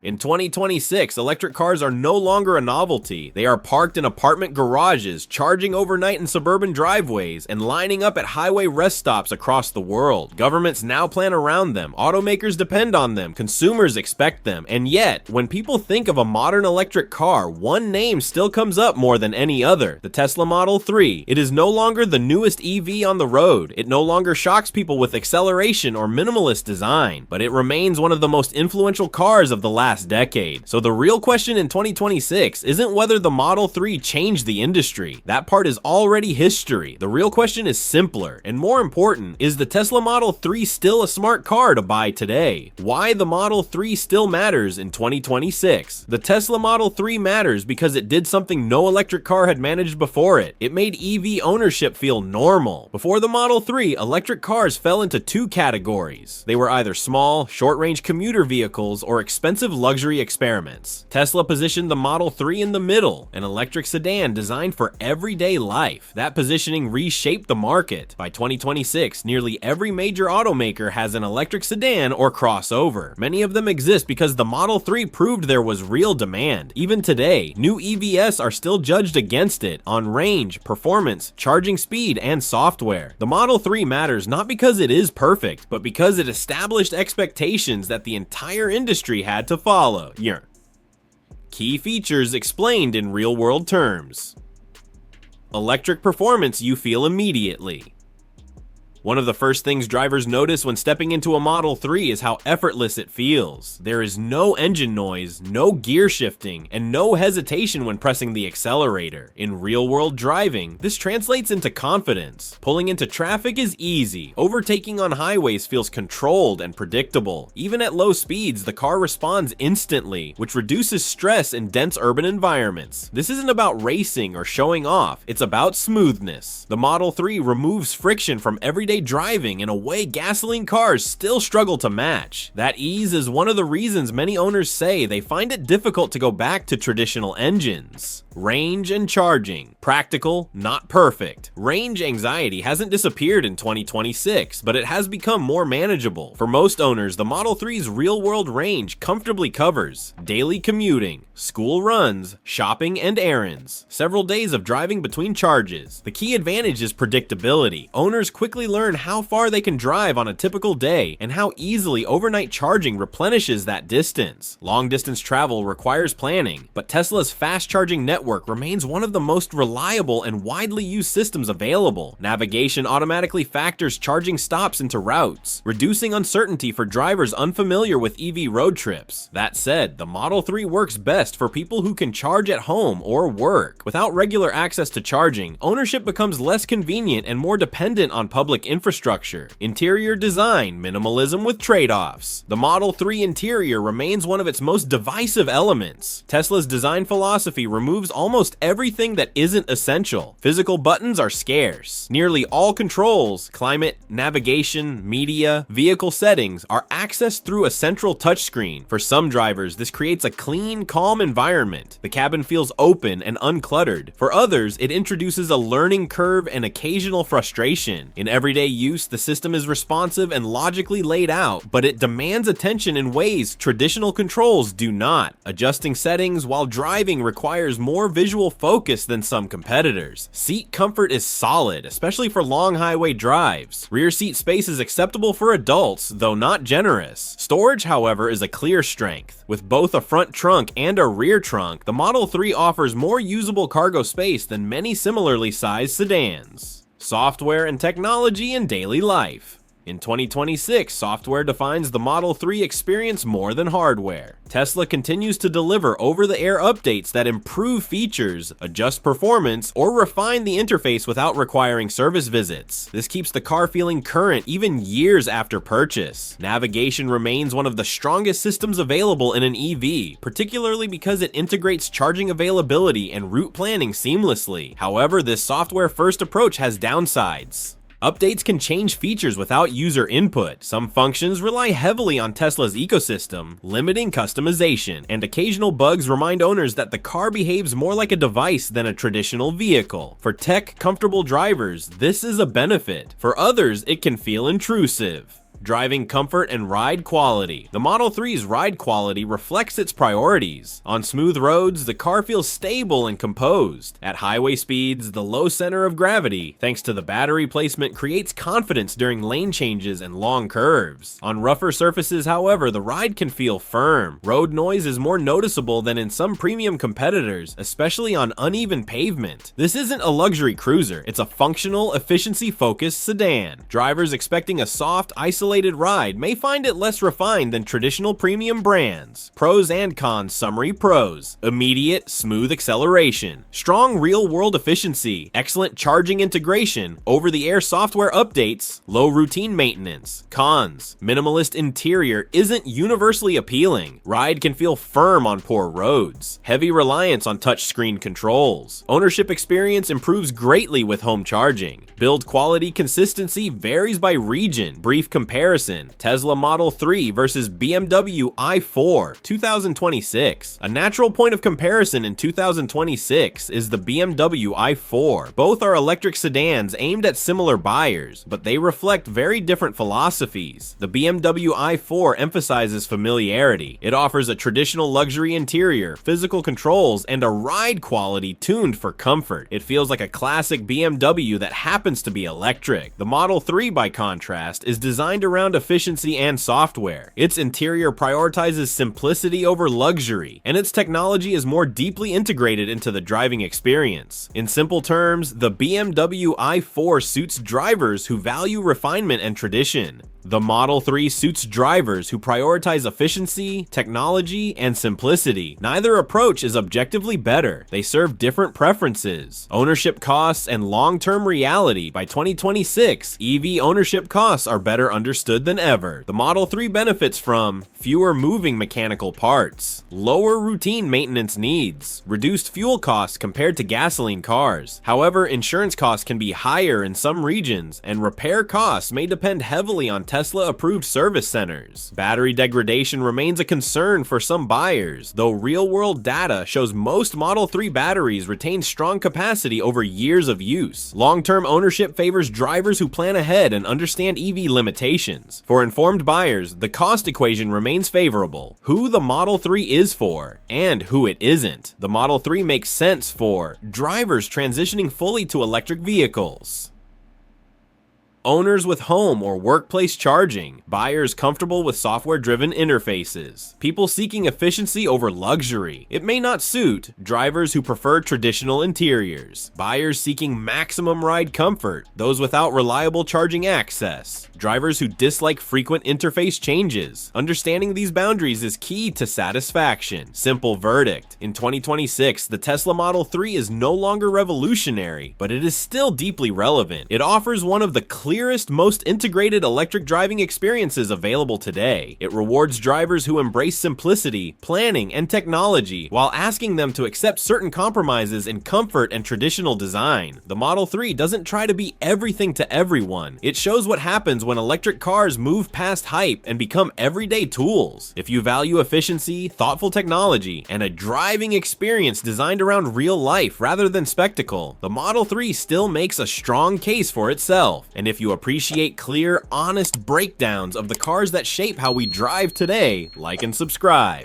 In 2026, electric cars are no longer a novelty. They are parked in apartment garages, charging overnight in suburban driveways, and lining up at highway rest stops across the world. Governments now plan around them, automakers depend on them, consumers expect them, and yet, when people think of a modern electric car, one name still comes up more than any other: the Tesla Model 3. It is no longer the newest EV on the road. It no longer shocks people with acceleration or minimalist design, but it remains one of the most influential cars of the last decade. So the real question in 2026 isn't whether the Model 3 changed the industry. That part is already history. The real question is simpler, and more important, is the Tesla Model 3 still a smart car to buy today? Why the Model 3 still matters in 2026. The Tesla Model 3 matters because it did something no electric car had managed before it. It made EV ownership feel normal. Before the Model 3, electric cars fell into two categories. They were either small, short-range commuter vehicles or expensive luxury experiments. Tesla positioned the Model 3 in the middle, an electric sedan designed for everyday life. That positioning reshaped the market. By 2026, nearly every major automaker has an electric sedan or crossover. Many of them exist because the Model 3 proved there was real demand. Even today, new EVs are still judged against it on range, performance, charging speed, and software. The Model 3 matters not because it is perfect, but because it established expectations that the entire industry had to follow. Key features explained in real-world terms. Electric performance you feel immediately. One of the first things drivers notice when stepping into a Model 3 is how effortless it feels. There is no engine noise, no gear shifting, and no hesitation when pressing the accelerator. In real-world driving, this translates into confidence. Pulling into traffic is easy. Overtaking on highways feels controlled and predictable. Even at low speeds, the car responds instantly, which reduces stress in dense urban environments. This isn't about racing or showing off, it's about smoothness. The Model 3 removes friction from everyday driving in a way gasoline cars still struggle to match. That ease is one of the reasons many owners say they find it difficult to go back to traditional engines. Range and charging. Practical, not perfect. Range anxiety hasn't disappeared in 2026, but it has become more manageable. For most owners, the Model 3's real-world range comfortably covers daily commuting, school runs, shopping, and errands. Several days of driving between charges. The key advantage is predictability. Owners quickly learn how far they can drive on a typical day and how easily overnight charging replenishes that distance. Long-distance travel requires planning, but Tesla's fast-charging network remains one of the most reliable and widely used systems available. Navigation automatically factors charging stops into routes, reducing uncertainty for drivers unfamiliar with EV road trips. That said, the Model 3 works best for people who can charge at home or work. Without regular access to charging, ownership becomes less convenient and more dependent on public infrastructure. Interior design, minimalism with trade-offs. The Model 3 interior remains one of its most divisive elements. Tesla's design philosophy removes almost everything that isn't essential. Physical buttons are scarce. Nearly all controls, climate, navigation, media, vehicle settings, are accessed through a central touchscreen. For some drivers, this creates a clean, calm environment. The cabin feels open and uncluttered. For others, it introduces a learning curve and occasional frustration. In everyday use, the system is responsive and logically laid out, but it demands attention in ways traditional controls do not. Adjusting settings while driving requires more visual focus than some competitors. Seat comfort is solid, especially for long highway drives. Rear seat space is acceptable for adults, though not generous. Storage, however, is a clear strength. With both a front trunk and a rear trunk, the Model 3 offers more usable cargo space than many similarly sized sedans. Software and technology in daily life. In 2026, software defines the Model 3 experience more than hardware. Tesla continues to deliver over-the-air updates that improve features, adjust performance, or refine the interface without requiring service visits. This keeps the car feeling current even years after purchase. Navigation remains one of the strongest systems available in an EV, particularly because it integrates charging availability and route planning seamlessly. However, this software-first approach has downsides. Updates can change features without user input. Some functions rely heavily on Tesla's ecosystem, limiting customization, and occasional bugs remind owners that the car behaves more like a device than a traditional vehicle. For tech-comfortable drivers, this is a benefit. For others, it can feel intrusive. Driving comfort and ride quality. The Model 3's ride quality reflects its priorities. On smooth roads, the car feels stable and composed. At highway speeds, the low center of gravity, thanks to the battery placement, creates confidence during lane changes and long curves. On rougher surfaces, however, the ride can feel firm. Road noise is more noticeable than in some premium competitors, especially on uneven pavement. This isn't a luxury cruiser, it's a functional, efficiency-focused sedan. Drivers expecting a soft, isolated ride may find it less refined than traditional premium brands. Pros and cons summary. Pros: immediate, smooth acceleration, strong real-world efficiency, excellent charging integration, over-the-air software updates, low routine maintenance. Cons: minimalist interior isn't universally appealing. Ride can feel firm on poor roads. Heavy reliance on touchscreen controls. Ownership experience improves greatly with home charging. Build quality consistency varies by region. Brief comparison: Tesla Model 3 versus BMW i4 2026. A natural point of comparison in 2026 is the BMW i4. Both are electric sedans aimed at similar buyers, but they reflect very different philosophies. The BMW i4 emphasizes familiarity. It offers a traditional luxury interior, physical controls, and a ride quality tuned for comfort. It feels like a classic BMW that happens to be electric. The Model 3, by contrast, is designed around efficiency and software. Its interior prioritizes simplicity over luxury, and its technology is more deeply integrated into the driving experience. In simple terms, the BMW i4 suits drivers who value refinement and tradition. The Model 3 suits drivers who prioritize efficiency, technology, and simplicity. Neither approach is objectively better. They serve different preferences. Ownership costs and long-term reality. By 2026, EV ownership costs are better understood than ever. The Model 3 benefits from fewer moving mechanical parts, lower routine maintenance needs, reduced fuel costs compared to gasoline cars. However, insurance costs can be higher in some regions, and repair costs may depend heavily on Tesla-approved service centers. Battery degradation remains a concern for some buyers, though real-world data shows most Model 3 batteries retain strong capacity over years of use. Long-term ownership favors drivers who plan ahead and understand EV limitations. For informed buyers, the cost equation remains favorable. Who the Model 3 is for, and who it isn't. The Model 3 makes sense for drivers transitioning fully to electric vehicles, owners with home or workplace charging, buyers comfortable with software-driven interfaces, people seeking efficiency over luxury. It may not suit drivers who prefer traditional interiors, buyers seeking maximum ride comfort, those without reliable charging access, drivers who dislike frequent interface changes. Understanding these boundaries is key to satisfaction. Simple verdict: in 2026, the Tesla Model 3 is no longer revolutionary, but it is still deeply relevant. It offers one of the clearest, most integrated electric driving experiences available today. It rewards drivers who embrace simplicity, planning, and technology, while asking them to accept certain compromises in comfort and traditional design. The Model 3 doesn't try to be everything to everyone. It shows what happens when electric cars move past hype and become everyday tools. If you value efficiency, thoughtful technology, and a driving experience designed around real life rather than spectacle, the Model 3 still makes a strong case for itself. And if you appreciate clear, honest breakdowns of the cars that shape how we drive today, like and subscribe.